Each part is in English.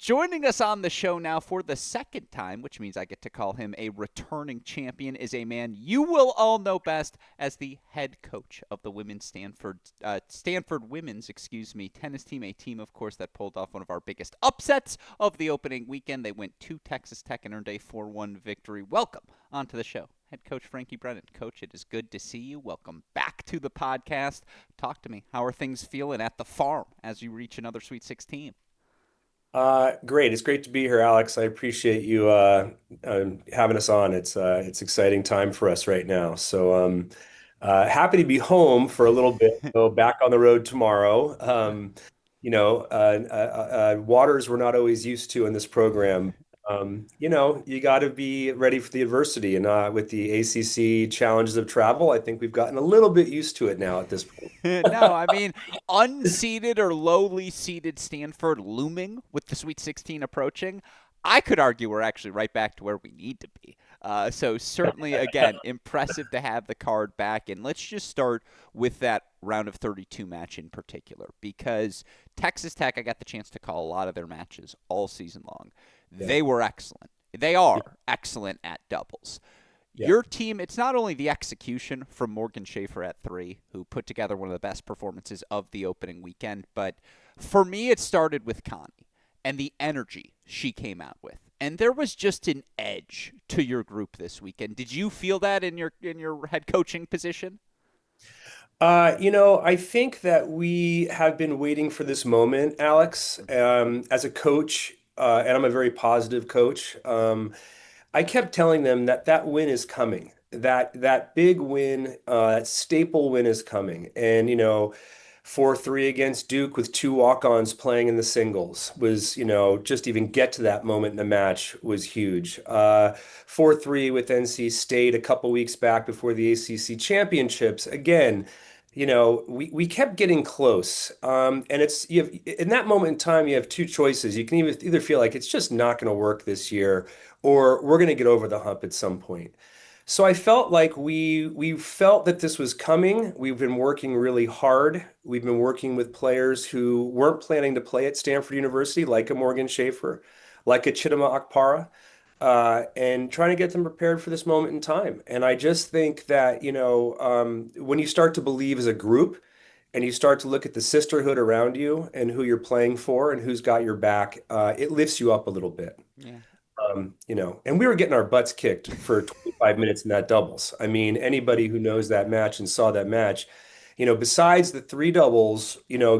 Joining us on the show now for the second time, which means I get to call him a returning champion, is a man you will all know best as the head coach of the women's Stanford women's, tennis team, a team, of course, that pulled off one of our biggest upsets of the opening weekend. They went to Texas Tech and earned a 4-1 victory. Welcome onto the show, head coach Frankie Brennan. Coach, it is good to see you. Welcome back to the podcast. Talk to me. How are things feeling at the farm as you reach another Sweet 16? Great. It's great to be here, Alex. I appreciate you having us on. It's exciting time for us right now. Happy to be home for a little bit. Go back on the road tomorrow. Waters we're not always used to in this program. You got to be ready for the adversity, and with the ACC challenges of travel, I think we've gotten a little bit used to it now at this point. No, I mean, unseeded or lowly seeded Stanford looming with the Sweet 16 approaching, I could argue we're actually right back to where we need to be. So certainly, again, impressive to have the card back. And let's just start with that round of 32 match in particular, because Texas Tech, I got the chance to call a lot of their matches all season long. Yeah. They were excellent. They are excellent at doubles. Yeah. Your team, it's not only the execution from Morgan Schaefer at three, who put together one of the best performances of the opening weekend, but for me, it started with Connie and the energy she came out with. And there was just an edge to your group this weekend. Did you feel that in your head coaching position? I think that we have been waiting for this moment, Alex. As a coach, and I'm a very positive coach, I kept telling them that that win is coming. That big win, that staple win is coming. And 4-3 against Duke with two walk-ons playing in the singles was, just even get to that moment in the match was huge. 4-3 with NC State a couple weeks back before the ACC championships. Again, we kept getting close. And you have in that moment in time, you have two choices. You can either feel like it's just not going to work this year, or we're going to get over the hump at some point. So I felt like we felt that this was coming. We've been working really hard. We've been working with players who weren't planning to play at Stanford University, like a Morgan Schaefer, like a Chidima Akpara, and trying to get them prepared for this moment in time. And I just think that, when you start to believe as a group and you start to look at the sisterhood around you and who you're playing for and who's got your back, it lifts you up a little bit. Yeah. And we were getting our butts kicked for 25 minutes in that doubles. I mean, anybody who knows that match and saw that match, besides the three doubles,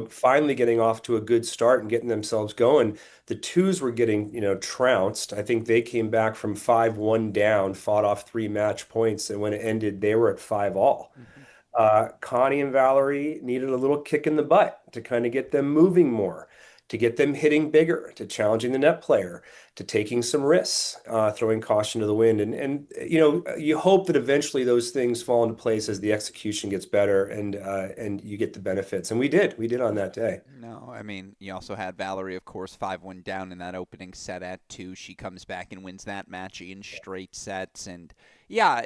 finally getting off to a good start and getting themselves going, the twos were getting, trounced. I think they came back from 5-1 down, fought off three match points, and when it ended, they were at 5-all. Mm-hmm. Connie and Valerie needed a little kick in the butt to kind of get them moving more, to get them hitting bigger, to challenging the net player, to taking some risks, throwing caution to the wind. And you hope that eventually those things fall into place as the execution gets better and you get the benefits. And we did. We did on that day. No, I mean, you also had Valerie, of course, 5-1 down in that opening set at two. She comes back and wins that match in straight sets. And yeah,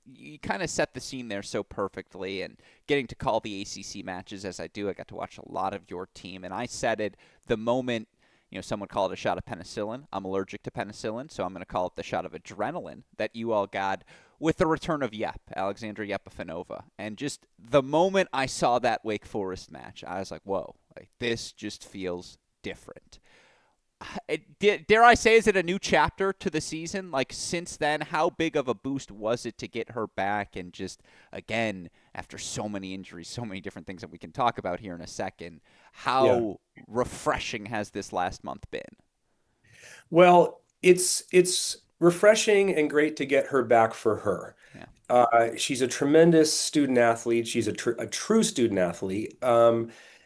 you kind of set the scene there so perfectly. And getting to call the ACC matches as I do, I got to watch a lot of your team. And I said it the moment, some would call it a shot of penicillin. I'm allergic to penicillin, so I'm going to call it the shot of adrenaline that you all got with the return of Alexandra Yepifanova. And just the moment I saw that Wake Forest match, I was like, whoa, like this just feels different. Dare I say, is it a new chapter to the season? Like, since then, how big of a boost was it to get her back? And just, again, after so many injuries, so many different things that we can talk about here in a second, Yeah. how refreshing has this last month been? Well, it's refreshing and great to get her back for her. Yeah. She's a tremendous student athlete. She's a true student athlete.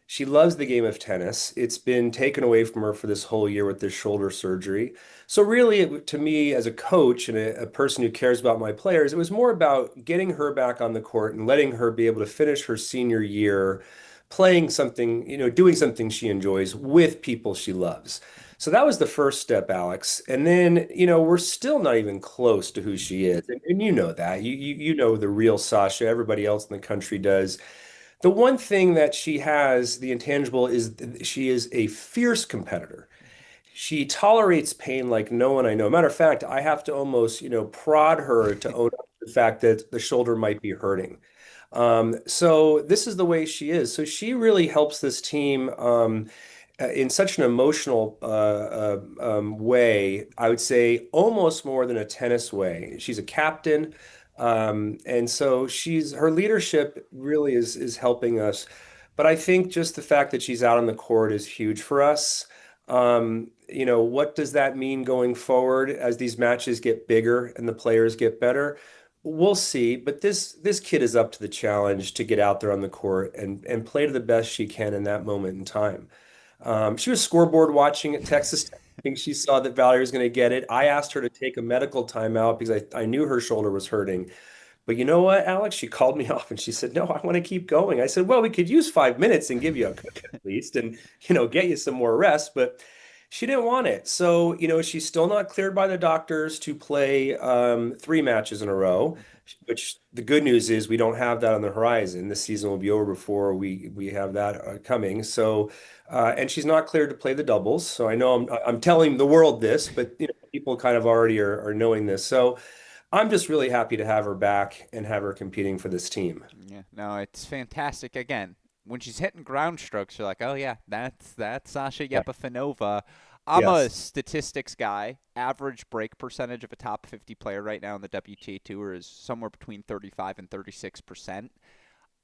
She loves the game of tennis. It's been taken away from her for this whole year with this shoulder surgery. So really, to me, as a coach and a person who cares about my players, it was more about getting her back on the court and letting her be able to finish her senior year playing something, doing something she enjoys with people she loves. So that was the first step, Alex. And then, we're still not even close to who she is. And you know that. You know the real Sasha. Everybody else in the country does. The one thing that she has, the intangible, is she is a fierce competitor. She tolerates pain like no one I know. Matter of fact, I have to almost, prod her to own up to the fact that the shoulder might be hurting. So this is the way she is. So she really helps this team in such an emotional way. I would say almost more than a tennis way. She's a captain, and so she's her leadership really is helping us. But I think just the fact that she's out on the court is huge for us. What does that mean going forward as these matches get bigger and the players get better? We'll see, but this kid is up to the challenge to get out there on the court and play to the best she can in that moment in time. She was scoreboard watching at Texas Tech. I think she saw that Valerie was going to get it. I asked her to take a medical timeout because I knew her shoulder was hurting. But you know what, Alex? She called me off and she said, "No, I want to keep going." I said, "Well, we could use 5 minutes and give you a cook at least and, get you some more rest." But she didn't want it. So, she's still not cleared by the doctors to play 3 matches in a row, which the good news is we don't have that on the horizon. This season will be over before we have that coming. So, and she's not cleared to play the doubles. So I know I'm telling the world this, but people kind of already are knowing this. So I'm just really happy to have her back and have her competing for this team. Yeah, no, it's fantastic. Again, when she's hitting ground strokes, you're like, oh yeah, that's Sasha Yeah. Yepafanova. I'm a Yes. statistics guy. Average break percentage of a top 50 player right now in the WTA Tour is somewhere between 35 and 36%.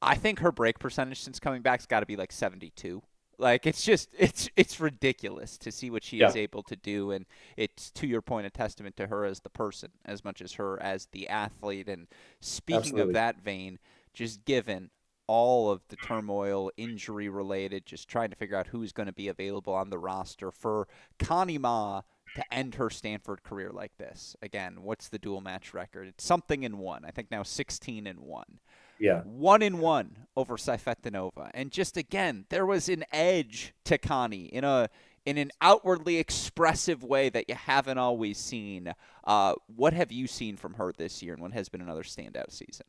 I think her break percentage since coming back's got to be like 72. Like it's just it's ridiculous to see what she is Yeah, able to do, and it's, to your point, a testament to her as the person as much as her as the athlete. And speaking of absolutely. that vein, just given all of the turmoil, injury related, just trying to figure out who's going to be available on the roster for Connie Ma to end her Stanford career like this. Again, what's the dual match record? It's something in one. I think now 16 in one. Yeah. 1-1 over Saifetinova. And just again, there was an edge to Connie in an outwardly expressive way that you haven't always seen. What have you seen from her this year, and what has been another standout season?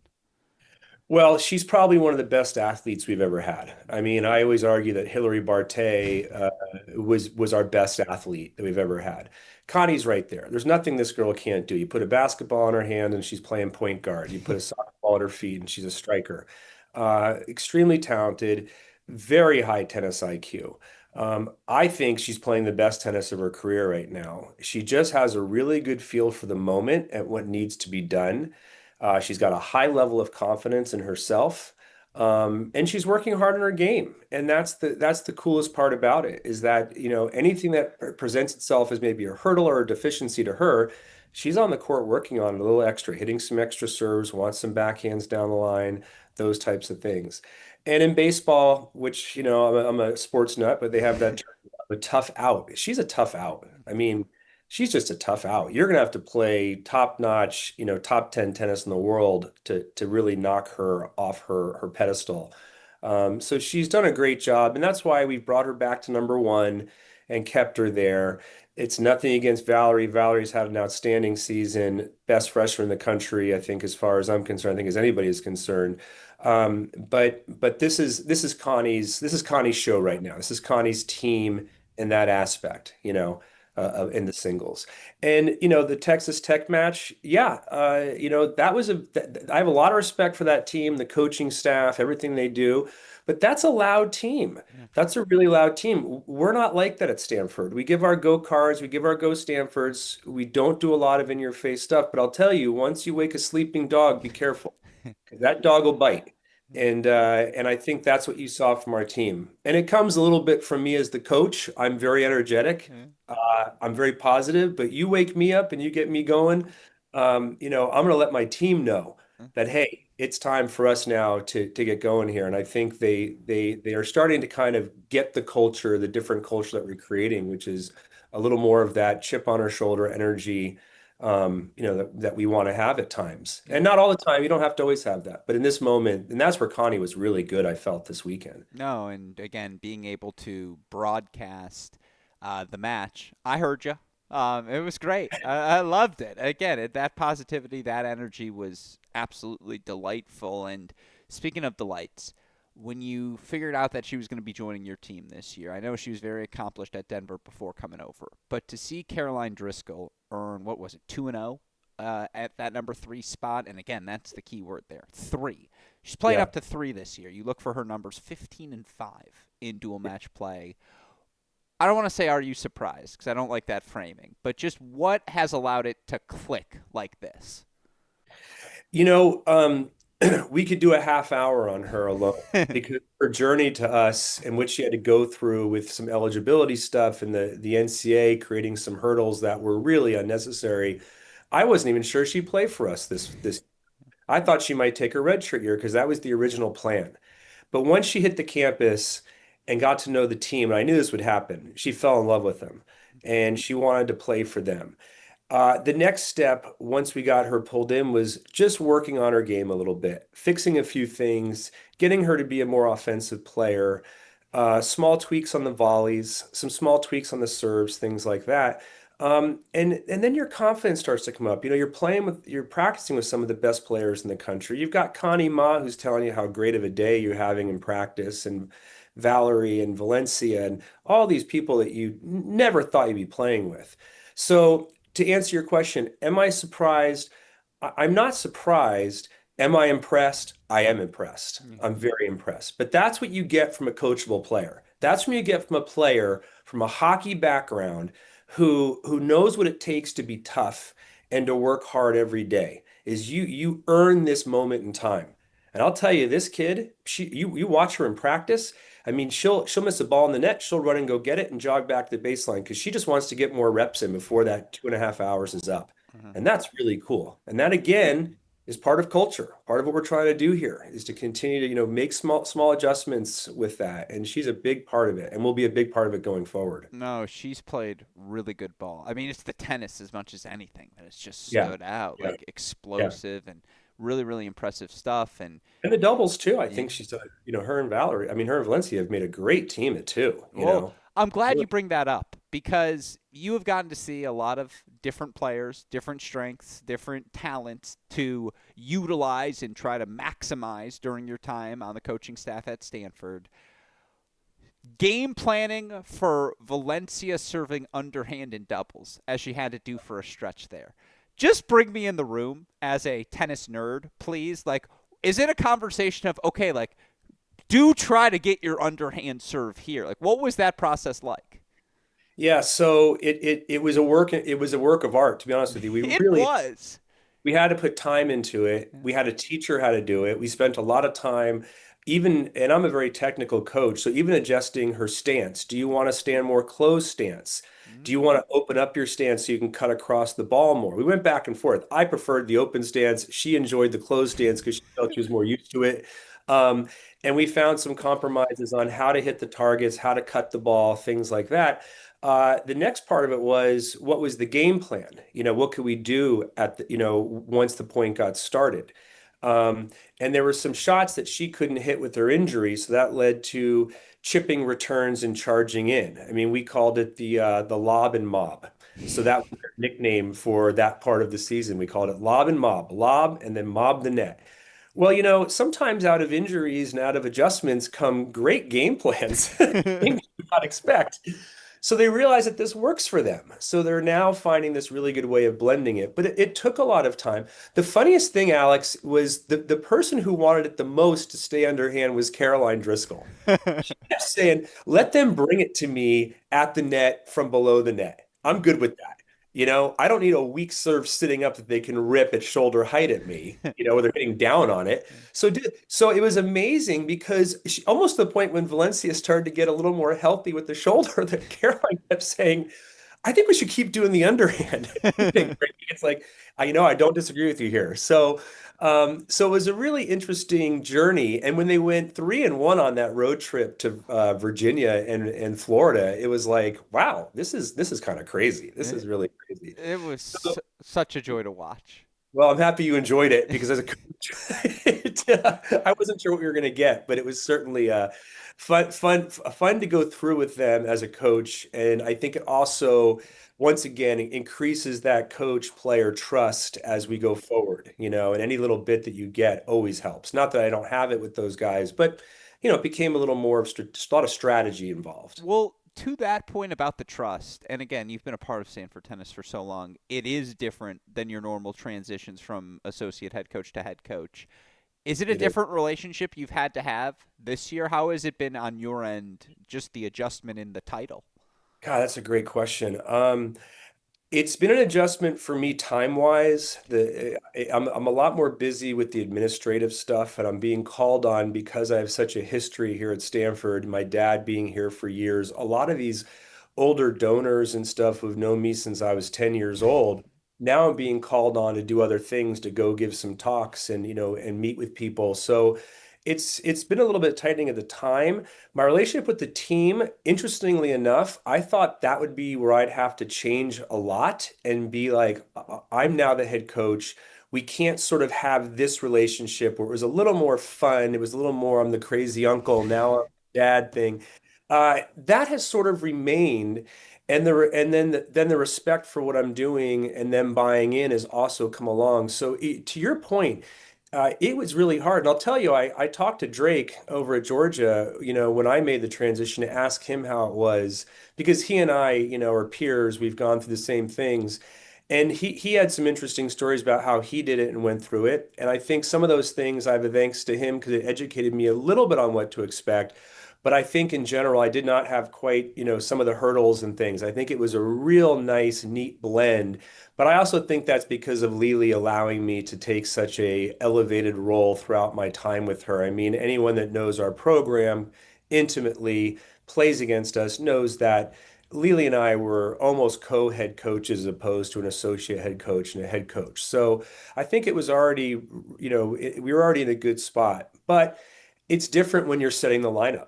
Well, she's probably one of the best athletes we've ever had. I mean, I always argue that Hilary Barté was our best athlete that we've ever had. Connie's right there. There's nothing this girl can't do. You put a basketball in her hand and she's playing point guard. You put a soccer ball at her feet and she's a striker. Extremely talented, very high tennis IQ. I think she's playing the best tennis of her career right now. She just has a really good feel for the moment and what needs to be done. She's got a high level of confidence in herself, and she's working hard on her game. And that's the coolest part about it is that anything that presents itself as maybe a hurdle or a deficiency to her, she's on the court working on it a little extra, hitting some extra serves, wants some backhands down the line, those types of things. And in baseball, which I'm a sports nut, but they have that term, a tough out. She's a tough out. I mean, she's just a tough out. You're gonna have to play top notch, top 10 tennis in the world to really knock her off her pedestal. So she's done a great job, and that's why we brought her back to number one and kept her there. It's nothing against Valerie. Valerie's had an outstanding season, best freshman in the country, I think, as far as I'm concerned. I think as anybody is concerned. But this is Connie's show right now. This is Connie's team in that aspect, in the singles. And the Texas Tech match, yeah, that was I have a lot of respect for that team, the coaching staff, everything they do, but that's a loud team. Yeah. That's a really loud team. We're not like that at Stanford. We give our go cards, we give our go Stanfords. We don't do a lot of in-your-face stuff, but I'll tell you, once you wake a sleeping dog, be careful because that dog will bite. And I think that's what you saw from our team. And it comes a little bit from me as the coach. I'm very energetic. I'm very positive, but you wake me up and you get me going. I'm going to let my team know that hey, it's time for us now to get going here. And I think they are starting to kind of get the culture, the different culture that we're creating, which is a little more of that chip on our shoulder energy, that we want to have at times. Yeah. And not all the time. You don't have to always have that. But in this moment, and that's where Connie was really good, I felt this weekend. No, and again, being able to broadcast the match, I heard you. It was great. I loved it. Again, that positivity, that energy was absolutely delightful. And speaking of delights, when you figured out that she was going to be joining your team this year, I know she was very accomplished at Denver before coming over, but to see Caroline Driscoll earn, what was it, 2 and 0 at that number 3 spot, and again, that's the key word there, 3. She's played Yeah. up to 3 this year. You look for her numbers 15 and 5 in dual match play. I don't want to say are you surprised because I don't like that framing, but just what has allowed it to click like this? You know, we could do a half hour on her alone because her journey to us and what she had to go through with some eligibility stuff and the NCAA creating some hurdles that were really unnecessary. I wasn't even sure she'd play for us this. I thought she might take her redshirt year because that was the original plan. But once she hit the campus and got to know the team, and I knew this would happen, she fell in love with them and she wanted to play for them. The next step, once we got her pulled in, was just working on her game a little bit, fixing a few things, getting her to be a more offensive player, small tweaks on the volleys, some small tweaks on the serves, things like that. And then your confidence starts to come up. You know, you're practicing with some of the best players in the country. You've got Connie Ma, who's telling you how great of a day you're having in practice, and Valerie and Valencia, and all these people that you never thought you'd be playing with. So to answer your question, am I surprised? I'm not surprised. Am I impressed? I am impressed. I'm Mm-hmm. very impressed. But that's what you get from a coachable player. That's what you get from a player from a hockey background who knows what it takes to be tough and to work hard every day. Is you earn this moment in time. And I'll tell you, this kid, you watch her in practice. I mean, she'll miss a ball in the net, she'll run and go get it and jog back to the baseline because she just wants to get more reps in before that 2.5 hours is up. Mm-hmm. And that's really cool. And that again is part of culture. Part of what we're trying to do here is to continue to, make small adjustments with that. And she's a big part of it and will be a big part of it going forward. No, she's played really good ball. I mean, it's the tennis as much as anything that has just Yeah. stood out, Yeah. like Yeah. explosive and really, really impressive stuff. And And the doubles too. I yeah, think she's done, her and Valerie, I mean, her and Valencia have made a great team at two, well, I'm glad Really. you bring that up because you have gotten to see a lot of different players, different strengths, different talents to utilize and try to maximize during your time on the coaching staff at Stanford. Game planning for Valencia serving underhand in doubles, as she had to do for a stretch there. Just bring me in the room as a tennis nerd, please. Like, is it a conversation of, okay, like, do try to get your underhand serve here? Like, what was that process like? Yeah, so it was a work of art, to be honest with you. We It really was. we had to put time into it. Yeah. We had to teach her how to do it. We spent a lot of time, even, and I'm a very technical coach, so even adjusting her stance. Do you want to stand more closed stance? Do you want to open up your stance so you can cut across the ball more? We went back and forth. I preferred the open stance. She enjoyed the closed stance because she felt she was more used to it. Um, and we found some compromises on how to hit the targets, how to cut the ball, things like that. The next part of it was what was the game plan? What could we do once the point got started? Um, and there were some shots that she couldn't hit with her injury, so that led to chipping returns and charging in. I mean, we called it the lob and mob. So that was their nickname for that part of the season. We called it lob and mob, lob and then mob the net. Well, sometimes out of injuries and out of adjustments come great game plans, things you not expect. So they realize that this works for them. So they're now finding this really good way of blending it. But it took a lot of time. The funniest thing, Alex, was the person who wanted it the most to stay underhand was Caroline Driscoll. She kept saying, let them bring it to me at the net from below the net. I'm good with that. I don't need a weak serve sitting up that they can rip at shoulder height at me, where they're getting down on it. So it was amazing because almost to the point when Valencia started to get a little more healthy with the shoulder, that Caroline kept saying, I think we should keep doing the underhand. It's like, I don't disagree with you here. So it was a really interesting journey. And when they went 3-1 on that road trip to Virginia and Florida, it was like, wow, this is kind of crazy. This is it, really crazy. it was So, such a joy to watch. well, I'm happy you enjoyed it because as a coach, I wasn't sure what we were going to get, but it was certainly fun to go through with them as a coach. And I think it also, once again, increases that coach player trust as we go forward, and any little bit that you get always helps. Not that I don't have it with those guys, but it became a little more of a lot of strategy involved. Well, to that point about the trust, and again, you've been a part of Stanford tennis for so long, it is different than your normal transitions from associate head coach to head coach. Is it a It is. different relationship you've had to have this year? How has it been on your end, just the adjustment in the title? God, that's a great question. It's been an adjustment for me time-wise. I'm a lot more busy with the administrative stuff, and I'm being called on because I have such a history here at Stanford, my dad being here for years. A lot of these older donors and stuff who've known me since I was 10 years old. Now I'm being called on to do other things, to go give some talks and and meet with people. So it's been a little bit tightening at the time. My relationship with the team, interestingly enough, I thought that would be where I'd have to change a lot and be like, I'm now the head coach. We can't sort of have this relationship where it was a little more fun. It was a little more, I'm the crazy uncle, now I'm the dad thing. That has sort of remained, and then the respect for what I'm doing and them buying in has also come along. So to your point, it was really hard. And I'll tell you, I talked to Drake over at Georgia, when I made the transition to ask him how it was, because he and I, are peers. We've gone through the same things. And he had some interesting stories about how he did it and went through it. And I think some of those things I have a thanks to him because it educated me a little bit on what to expect. But I think in general, I did not have quite, some of the hurdles and things. I think it was a real nice, neat blend. But I also think that's because of Lily allowing me to take such a elevated role throughout my time with her. I mean, anyone that knows our program intimately, plays against us, knows that Lily and I were almost co-head coaches as opposed to an associate head coach and a head coach. So I think it was already, we were already in a good spot. But it's different when you're setting the lineup.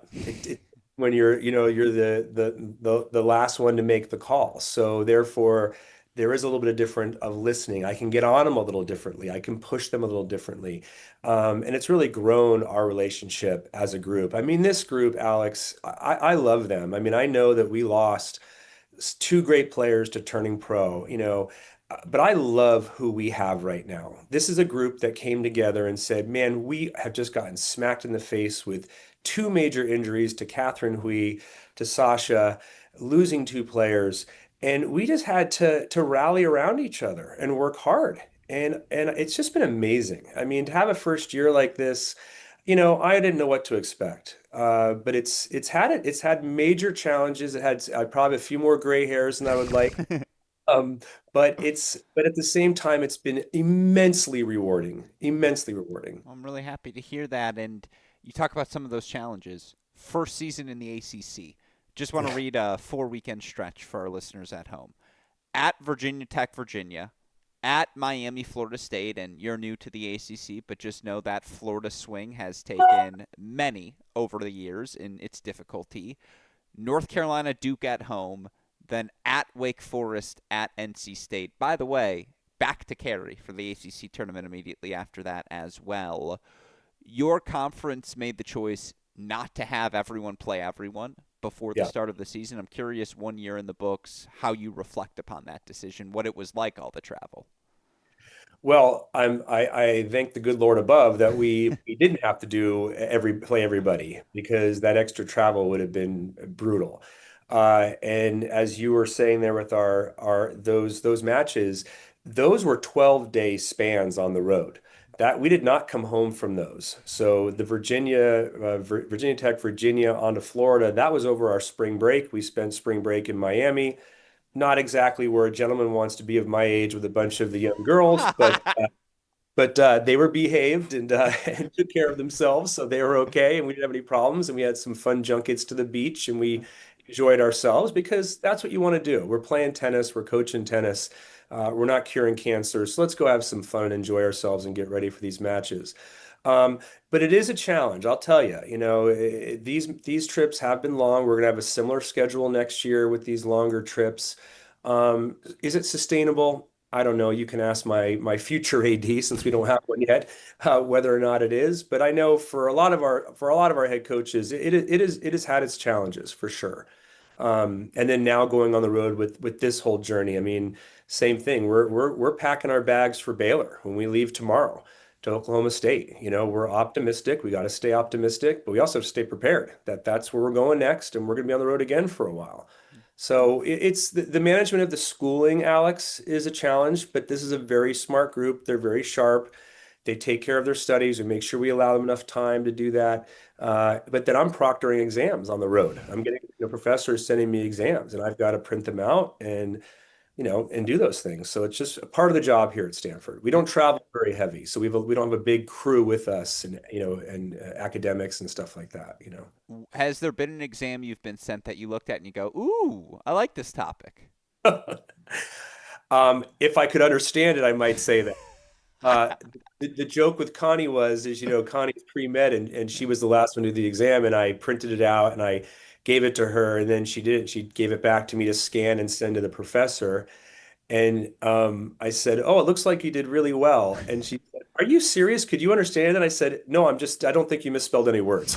When you're the last one to make the call. So therefore, there is a little bit of different of listening. I can get on them a little differently. I can push them a little differently. And it's really grown our relationship as a group. I mean, this group, Alex, I love them. I mean, I know that we lost two great players to turning pro, but I love who we have right now. This is a group that came together and said, man, we have just gotten smacked in the face with two major injuries to Catherine Hui, to Sasha, losing two players. And we just had to rally around each other and work hard. And it's just been amazing. I mean, to have a first year like this, I didn't know what to expect. But it's had major challenges. It had probably a few more gray hairs than I would like. Um, but at the same time, it's been immensely rewarding, immensely rewarding. I'm really happy to hear that. And you talk about some of those challenges. First season in the ACC. Just want to Yeah, read a 4 weekend stretch for our listeners at home. At Virginia Tech, Virginia, at Miami, Florida State, and you're new to the ACC, but just know that Florida swing has taken many over the years in its difficulty. North Carolina, Duke at home, then at Wake Forest, at NC State. By the way, back to Cary for the ACC tournament immediately after that as well. Your conference made the choice not to have everyone play everyone before the yeah. start of the season. I'm curious, 1 year in the books, how you reflect upon that decision, what it was like all the travel. Well, I thank the good Lord above that we didn't have to play everybody because that extra travel would have been brutal. And as you were saying there with our those matches, those were 12-day spans on the road. That we did not come home from those. So the Virginia Tech, Virginia onto Florida, that was over our spring break. We spent spring break in Miami, not exactly where a gentleman wants to be of my age with a bunch of the young girls, but they were behaved and, and took care of themselves, so they were okay, and we didn't have any problems. And we had some fun junkets to the beach, and we enjoyed ourselves because that's what you want to do. We're playing tennis, we're coaching tennis, we're not curing cancer, so let's go have some fun and enjoy ourselves and get ready for these matches. Um, but it is a challenge, I'll tell you. These trips have been long. We're gonna have a similar schedule next year with these longer trips. Is it sustainable? I don't know. You can ask my future AD since we don't have one yet, whether or not it is. But I know for a lot of our head coaches, it has had its challenges for sure. And then now going on the road with this whole journey, I mean, same thing. We're packing our bags for Baylor when we leave tomorrow. to Oklahoma State. We're optimistic. We got to stay optimistic, but we also have to stay prepared that that's where we're going next, and we're going to be on the road again for a while. So it's the management of the schooling, Alex, is a challenge, but this is a very smart group. They're very sharp. They take care of their studies and make sure we allow them enough time to do that. But then I'm proctoring exams on the road. I'm getting professors sending me exams, and I've got to print them out and do those things. So it's just a part of the job here at Stanford. We don't travel very heavy, so we don't have a big crew with us, and academics and stuff like that. Has there been an exam you've been sent that you looked at and you go, "Ooh, I like this topic"? If I could understand it, I might say that. Uh, the joke with Connie Connie's pre-med and she was the last one to do the exam, and I printed it out and I gave it to her, and then she did it. She gave it back to me to scan and send to the professor. And I said, "Oh, it looks like you did really well." And she said, "Are you serious? Could you understand it?" I said, "No, I don't think you misspelled any words."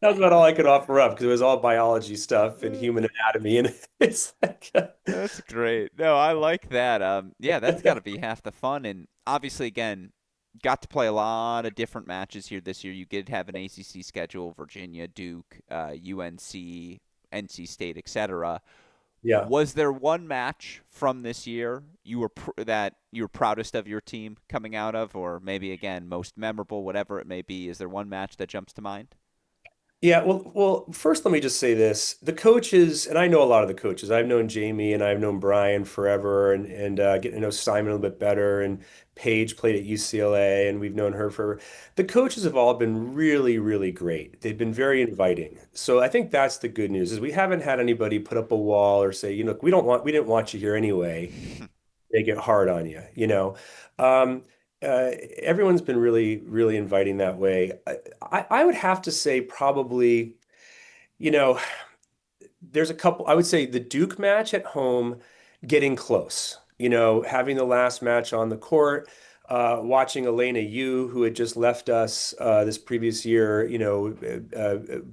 That's about all I could offer up because it was all biology stuff and human anatomy. And it's like, That's great. No, I like that. Yeah, that's got to be half the fun. And obviously, again, got to play a lot of different matches here this year. You did have an ACC schedule: Virginia, Duke, UNC, NC State, etc. yeah. Was there one match from this year that you were proudest of your team coming out of, or maybe again most memorable, whatever it may be? Is there one match that jumps to mind? Yeah, well, first let me just say this. The coaches, and I know a lot of the coaches. I've known Jamie and I've known Brian forever and getting to know Simon a little bit better. And Paige played at UCLA and we've known her forever. The coaches have all been really, really great. They've been very inviting. So I think that's the good news is we haven't had anybody put up a wall or say, we didn't want you here anyway. They get hard on you. Um, Everyone's been really, really inviting that way. I would have to say probably, you know, there's a couple, I would say the Duke match at home getting close, having the last match on the court, watching Elena Yu, who had just left us this previous year,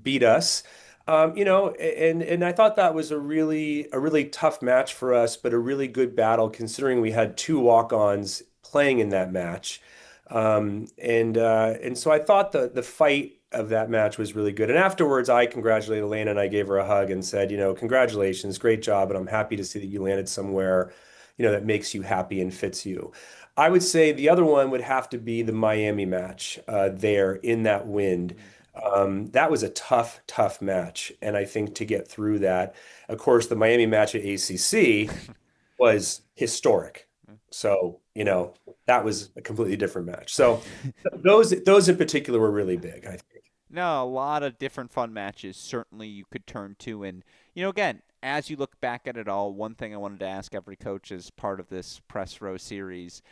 beat us. And I thought that was a really tough match for us, but a really good battle considering we had two walk-ons playing in that match. And so I thought the fight of that match was really good. And afterwards, I congratulated Elena and I gave her a hug and said, congratulations, great job, and I'm happy to see that you landed somewhere, that makes you happy and fits you. I would say the other one would have to be the Miami match there in that wind. That was a tough, tough match. And I think to get through that, of course, the Miami match at ACC was historic. So, that was a completely different match. So those in particular were really big, I think. No, a lot of different fun matches certainly you could turn to. And, again, as you look back at it all, one thing I wanted to ask every coach as part of this press row series,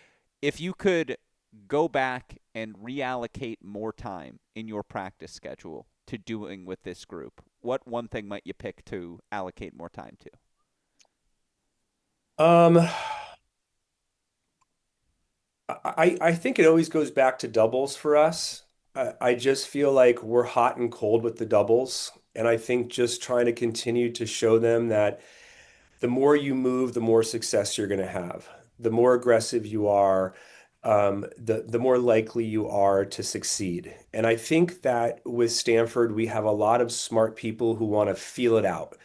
if you could go back and reallocate more time in your practice schedule to doing with this group, what one thing might you pick to allocate more time to? Um, I think it always goes back to doubles for us. I just feel like we're hot and cold with the doubles. And I think just trying to continue to show them that the more you move, the more success you're going to have. The more aggressive you are, the more likely you are to succeed. And I think that with Stanford, we have a lot of smart people who want to feel it out.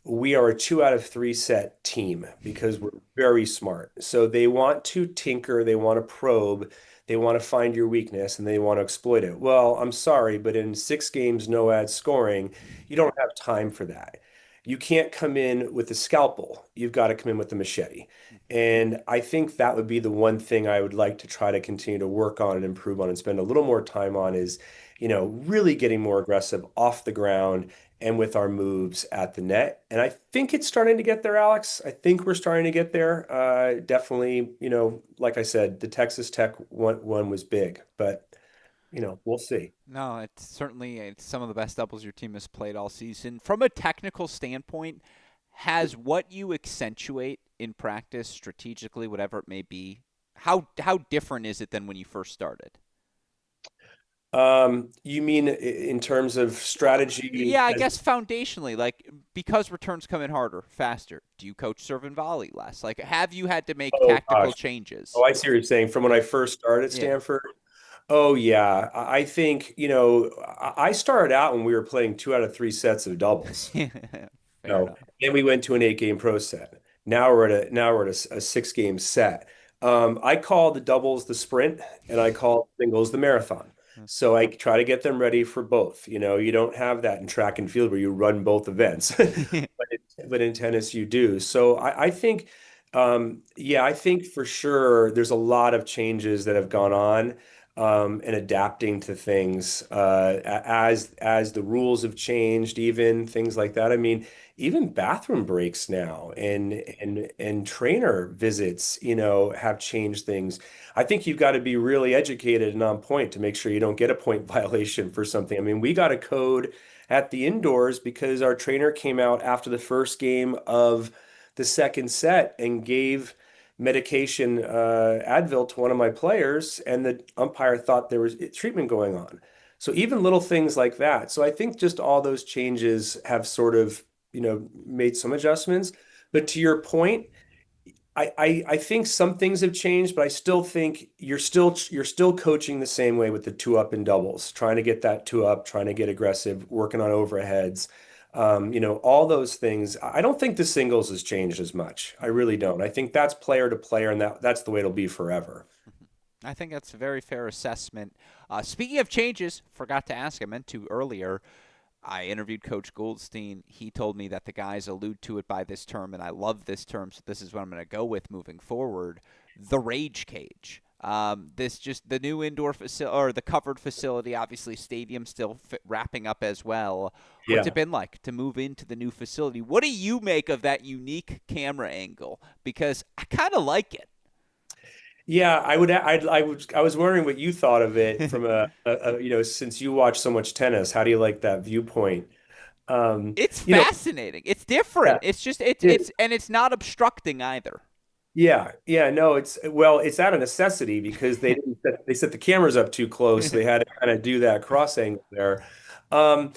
We are a 2 out of 3 set team because we're very smart. So they want to tinker, they want to probe, they want to find your weakness, and they want to exploit it. Well, I'm sorry, but in 6 games, no ad scoring, you don't have time for that. You can't come in with a scalpel. You've got to come in with a machete. And I think that would be the one thing I would like to try to continue to work on and improve on and spend a little more time on is, really getting more aggressive off the ground and with our moves at the net. And I think it's starting to get there, Alex. I think we're starting to get there. Definitely, like I said, the Texas Tech one was big, but we'll see. No, it's some of the best doubles your team has played all season. From a technical standpoint, has what you accentuate in practice strategically, whatever it may be, how different is it than when you first started? You mean in terms of strategy Yeah, I as, guess foundationally, like because returns come in harder, faster. Do you coach serve and volley less? Like, have you had to make oh tactical gosh. Oh, changes? I see what you're saying. From when I first started at Yeah, Stanford. Oh yeah. I think, I started out when we were playing 2 out of 3 sets of doubles. fair enough. Then we went to an 8 game pro set. Now we're at a 6 game set. I call the doubles the sprint, and I call singles the marathon. So I try to get them ready for both. You don't have that in track and field where you run both events, but in tennis you do. So I think, yeah, I think for sure there's a lot of changes that have gone on. And adapting to things as the rules have changed, even things like that. I mean, even bathroom breaks now and trainer visits, have changed things. I think you've got to be really educated and on point to make sure you don't get a point violation for something. I mean, we got a code at the indoors because our trainer came out after the first game of the second set and gave medication Advil to one of my players, and the umpire thought there was treatment going on. So even little things like that. So I think just all those changes have sort of made some adjustments. But to your point, I think some things have changed, but I still think you're still coaching the same way with the two up and doubles, trying to get that two up, trying to get aggressive, working on overheads. All those things. I don't think the singles has changed as much. I really don't. I think that's player to player, and that's the way it'll be forever. I think that's a very fair assessment. Speaking of changes, forgot to ask, I meant to earlier. I interviewed Coach Goldstein. He told me that the guys allude to it by this term, and I love this term, so this is what I'm going to go with moving forward. The rage cage. This just the new indoor facility or the covered facility. Obviously, stadium still wrapping up as well. What's it Yeah. been like to move into the new facility? What do you make of that unique camera angle? Because I kind of like Yeah, I was wondering what you thought of it it. from since you watch so much tennis, how do you like that viewpoint? Um, It's you know, fascinating. It's different. yeah. It's just it's It, it's and it's not obstructing either. Yeah, yeah, no, it's out of necessity because they set the cameras up too close, so they had to kind of do that cross angle there. Um,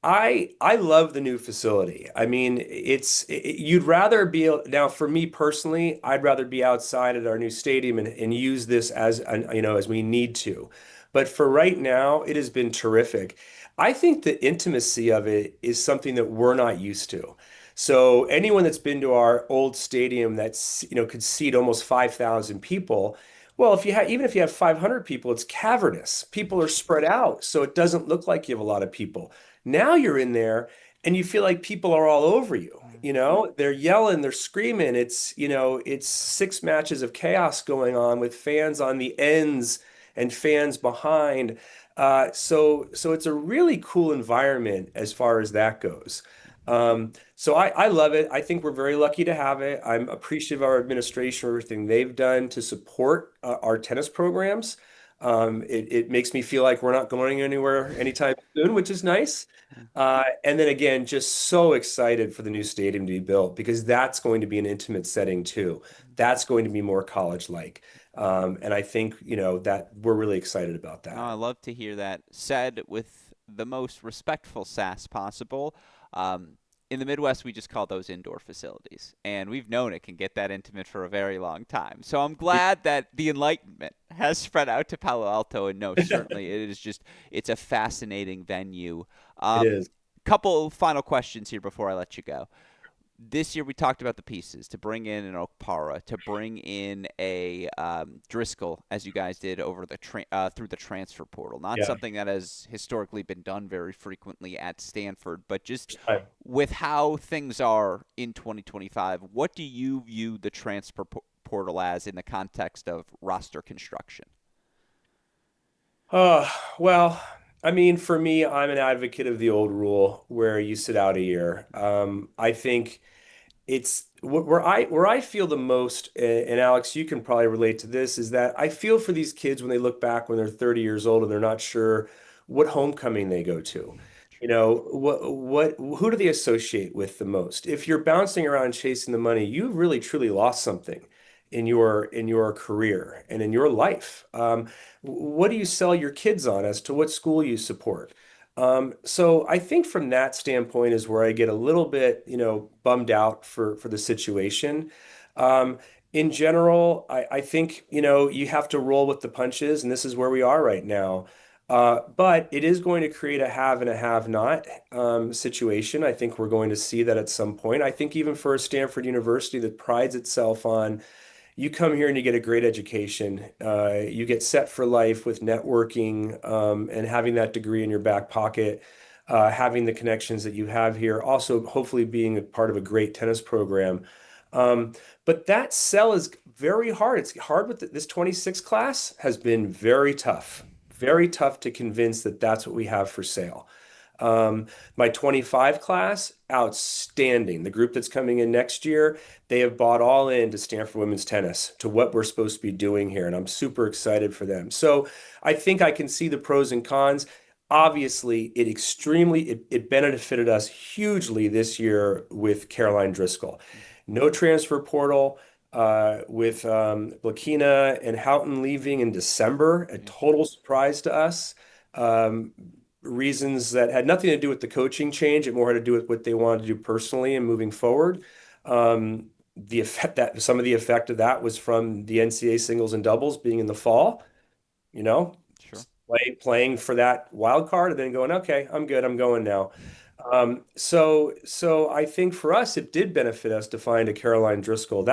I love the new facility. I mean, you'd rather be now for me personally, I'd rather be outside at our new stadium and use this as we need to. But for right now, it has been terrific. I think the intimacy of it is something that we're not used to. So anyone that's been to our old stadium that's, could seat almost 5,000 people, well, even if you have 500 people, it's cavernous. People are spread out, so it doesn't look like you have a lot of people. Now you're in there and you feel like people are all over you. They're yelling, they're screaming. It's 6 matches of chaos going on with fans on the ends and fans behind. So it's a really cool environment as far as that goes. So I love it. I think we're very lucky to have it. I'm appreciative of our administration for everything they've done to support our tennis programs. It makes me feel like we're not going anywhere anytime soon, which is nice. And then again, just so excited for the new stadium to be built because that's going to be an intimate setting too. That's going to be more college-like. And I think, that we're really excited about No, that. I love to hear that said with the most respectful sass possible. Um, in the Midwest, we just call those indoor facilities, and we've known it can get that intimate for a very long time. So I'm glad that the enlightenment has spread out to Palo Alto, and no, certainly it is just it's a fascinating venue. It Um, is. couple final questions here before I let you go. This year we talked about the pieces to bring in an Okpara, to bring in a Driscoll, as you guys did over the through the transfer portal. Not Yeah. something that has historically been done very frequently at Stanford, but just I- with how things are in 2025, what do you view the transfer portal as in the context of roster construction? Uh, well, I mean, for me, I'm an advocate of the old rule where you sit out a year. I think where I feel the most, and Alex, you can probably relate to this, is that I feel for these kids when they look back when they're 30 years old and they're not sure what homecoming they go to. Who do they associate with the most? If you're bouncing around chasing the money, you've really truly lost something. in your career and in your life. What do you sell your kids on as to what school you support? So I think from that standpoint is where I get a little bit, bummed out for the situation. Um, in general, I think, you have to roll with the punches, and this is where we are right now. But it is going to create a have and a have not situation. I think we're going to see that at some point. I think even for a Stanford University that prides itself on you come here and you get a great education. You get set for life with networking and having that degree in your back pocket, having the connections that you have here, also hopefully being a part of a great tennis program. Um, but that sell is very hard. It's hard with this 26 class has been very tough to convince that that's what we have for sale. Um, my 25 class, outstanding. The group that's coming in next year, they have bought all into Stanford women's tennis, to what we're supposed to be doing here, and I'm super excited for them. So I think I can see the pros and cons. Obviously, it benefited us hugely this year with Caroline Driscoll. No transfer portal, with Blakina and Houghton leaving in December, a Yeah. total surprise to us. Um, Reasons that had nothing to do with the coaching change. It more had to do with what they wanted to do personally and moving forward. The effect that some of the effect of that was from the NCAA singles and doubles being in the fall, you know, Sure. playing for that wild card and then going, okay, I'm good, I'm going now. So I think for us, it did benefit us to find a Caroline Driscoll.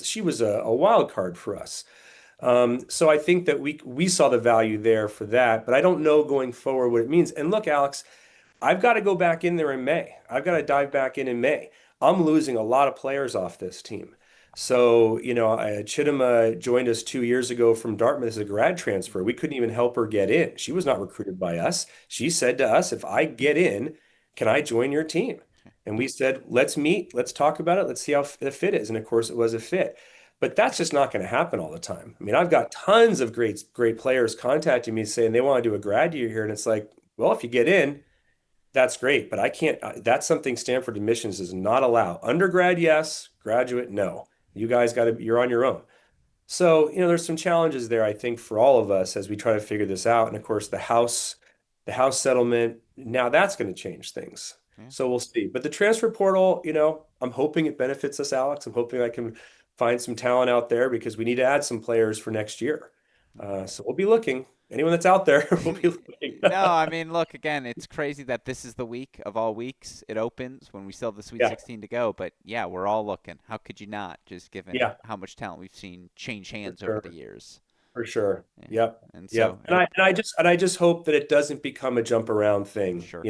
She was a wild card for us. So I think that we saw the value there for that, but I don't know going forward what it means. And look, Alex, I've got to go back in there in May. I've got to dive back in May. I'm losing a lot of players off this team. So, Chidima joined us 2 years ago from Dartmouth as a grad transfer. We couldn't even help her get in. She was not recruited by us. She said to us, if I get in, can I join your team? And we said, let's meet, let's talk about it, let's see how the fit is. And of course, it was a fit. But that's just not going to happen all the time. I mean, I've got tons of great players contacting me saying they want to do a grad year here. And it's like, well, if you get in, that's great, but I can't. That's something Stanford admissions does not allow. Undergrad, yes. Graduate, no. You guys got to. You're on your own. So, there's some challenges there, I think, for all of us as we try to figure this out. And of course, the house settlement. Now that's going to change things. Yeah. So we'll see. But the transfer portal, I'm hoping it benefits us, Alex. I'm hoping I can find some talent out there because we need to add some players for next year. So we'll be looking. Anyone that's out there, we'll be looking. No, I mean, look, again, it's crazy that this is the week of all weeks. It opens when we still have the Sweet Yeah, 16 to go. But yeah, we're all looking. How could you not, just given yeah, how much talent we've seen change for hands over the sure. years? For sure. Yeah. Yep. And so Yep. And it'll, I just hope that it doesn't become a jump around thing, sure.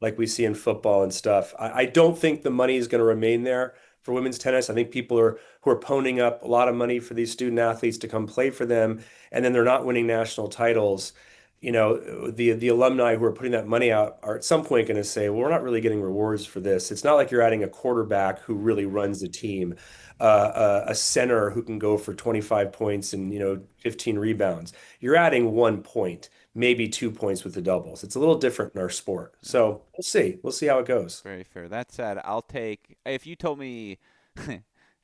like we see in football and stuff. I don't think the money is going to remain there for women's tennis. I think people who are poning up a lot of money for these student athletes to come play for them, and then they're not winning national titles. The alumni who are putting that money out are at some point going to say, well, we're not really getting rewards for this. It's not like you're adding a quarterback who really runs the team, a center who can go for 25 points and 15 rebounds. You're adding 1 point, maybe 2 points with the doubles. It's a little different in our sport. Yeah. So we'll see. We'll see how it goes. Very fair. That said, I'll take if you told me,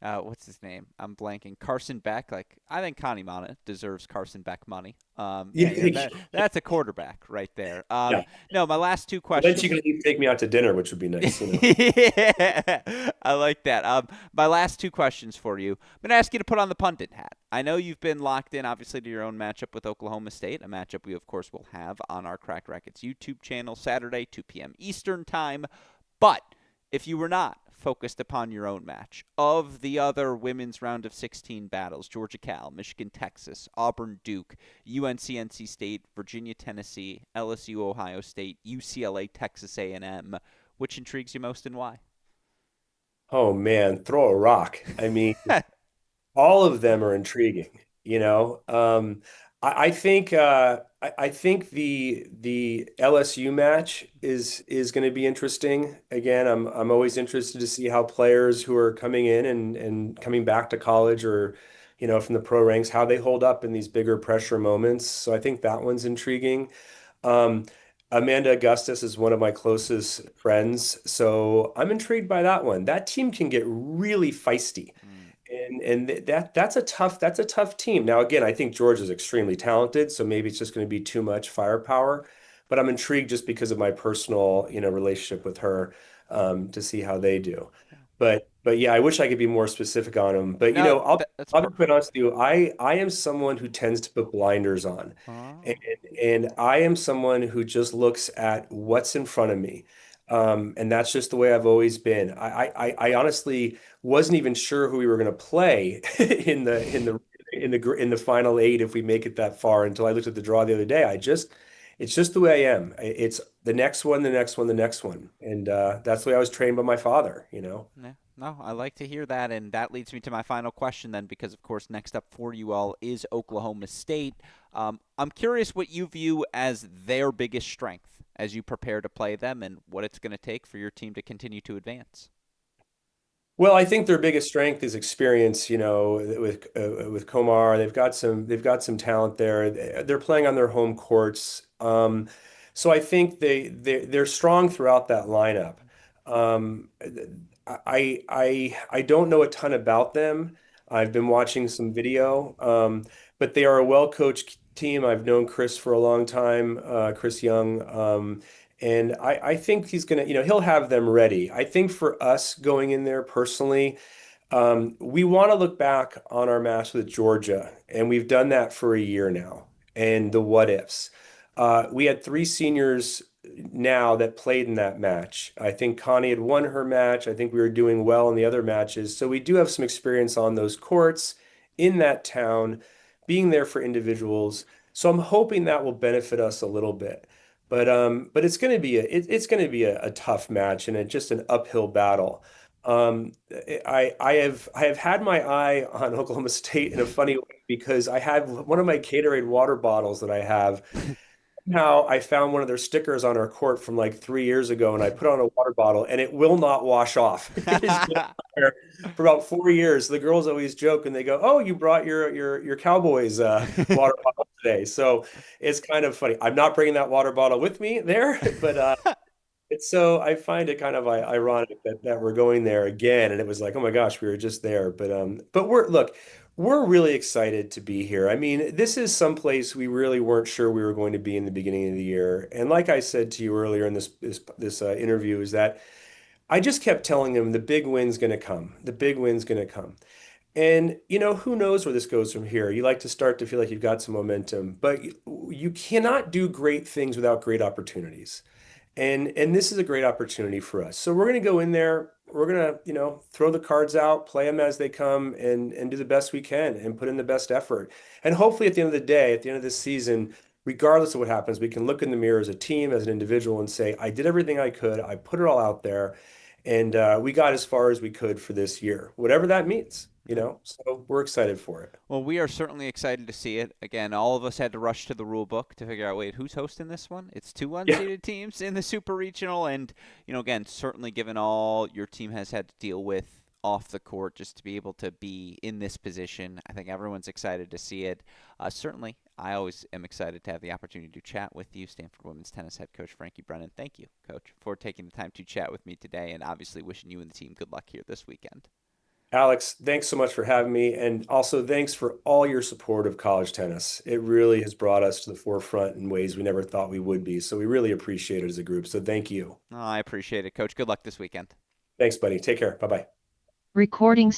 what's his name? I'm blanking. Carson Beck. Like I think Connie Mana deserves Carson Beck money. Yeah, Yeah. that's a quarterback right there. Yeah. No, my last two Well, then she can questions. at least take me out to dinner, which would be nice. Yeah, I like that. My last two questions for you. I'm going to ask you to put on the pundit hat. I know you've been locked in, obviously, to your own matchup with Oklahoma State, a matchup we, of course, will have on our Cracked Rackets YouTube channel Saturday, 2 p.m. Eastern Time. But if you were not focused upon your own match, of the other women's round of 16 battles, Georgia Cal, Michigan Texas, Auburn Duke, UNC NC State, Virginia Tennessee, LSU Ohio State, UCLA Texas A&M, which intrigues you most and why? Oh man, throw a rock. I mean, all of them are intriguing. I think the LSU match is going to be interesting. Again, I'm always interested to see how players who are coming in and coming back to college or from the pro ranks, how they hold up in these bigger pressure moments. So I think that one's intriguing. Um, Amanda Augustus is one of my closest friends, so I'm intrigued by that one. That team can get really feisty. That's a tough team. Now, again, I think George is extremely talented, so maybe it's just going to be too much firepower. But I'm intrigued just because of my personal, relationship with her, to see how they do. But yeah, I wish I could be more specific on them. But No, that's I'll be quite perfect. honest with you. I am someone who tends to put blinders on, and Oh, and I am someone who just looks at what's in front of me. And that's just the way I've always been. I honestly wasn't even sure who we were going to play in the final eight if we make it that far until I looked at the draw the other day. It's just the way I am. It's the next one, the next one, the next one, and that's the way I was trained by my father. yeah. No, I like to hear that, and that leads me to my final question then, because of course next up for you all is Oklahoma State. I'm curious what you view as their biggest strength as you prepare to play them, and what it's going to take for your team to continue to advance. Well, I think their biggest strength is experience, with Komar. They've got some talent there. They're playing on their home courts. So I think they're strong throughout that lineup. Um, I don't know a ton about them. I've been watching some video, but they are a well-coached team. I've known Chris for a long time, Chris Young. And I think he's gonna, he'll have them ready. I think for us going in there personally, we want to look back on our match with Georgia, and we've done that for a year now. And the what ifs. We had three seniors now that played in that match. I think Connie had won her match. I think we were doing well in the other matches. So we do have some experience on those courts in that town, being there for individuals. So I'm hoping that will benefit us a little bit. But it's going to be a tough match and just an uphill battle. I have had my eye on Oklahoma State in a funny way because I have one of my Gatorade water bottles that I have. Now I found one of their stickers on our court from like 3 years ago, and I put on a water bottle, and it will not wash off. It has been there for about 4 years. The girls always joke, and they go, "Oh, you brought your Cowboys water bottle today." So it's kind of funny. I'm not bringing that water bottle with me there, but I find it kind of ironic that we're going there again, and it was like, oh my gosh, we were just there. But we're really excited to be here. I mean, this is someplace we really weren't sure we were going to be in the beginning of the year. And like I said to you earlier in this interview, is that I just kept telling them the big win's going to come. The big win's going to come. And who knows where this goes from here? You like to start to feel like you've got some momentum, but you cannot do great things without great opportunities. And this is a great opportunity for us. So we're going to go in there. We're going to, throw the cards out, play them as they come, and do the best we can and put in the best effort. And hopefully, at the end of the day, at the end of this season, regardless of what happens, we can look in the mirror as a team, as an individual, and say, I did everything I could. I put it all out there, and we got as far as we could for this year, whatever that means. So we're excited for it. Well, we are certainly excited to see it. Again, all of us had to rush to the rule book to figure out, wait, who's hosting this one? It's two Yeah. unseeded teams in the Super Regional, and again, certainly given all your team has had to deal with off the court, just to be able to be in this position, I think everyone's excited to see it. Certainly, I always am excited to have the opportunity to chat with you, Stanford women's tennis head coach Frankie Brennan. Thank you, coach, for taking the time to chat with me today, and obviously wishing you and the team good luck here this weekend. Alex, thanks so much for having me. And also, thanks for all your support of college tennis. It really has brought us to the forefront in ways we never thought we would be. So, we really appreciate it as a group. So, thank you. Oh, I appreciate it, coach. Good luck this weekend. Thanks, buddy. Take care. Bye bye. Recording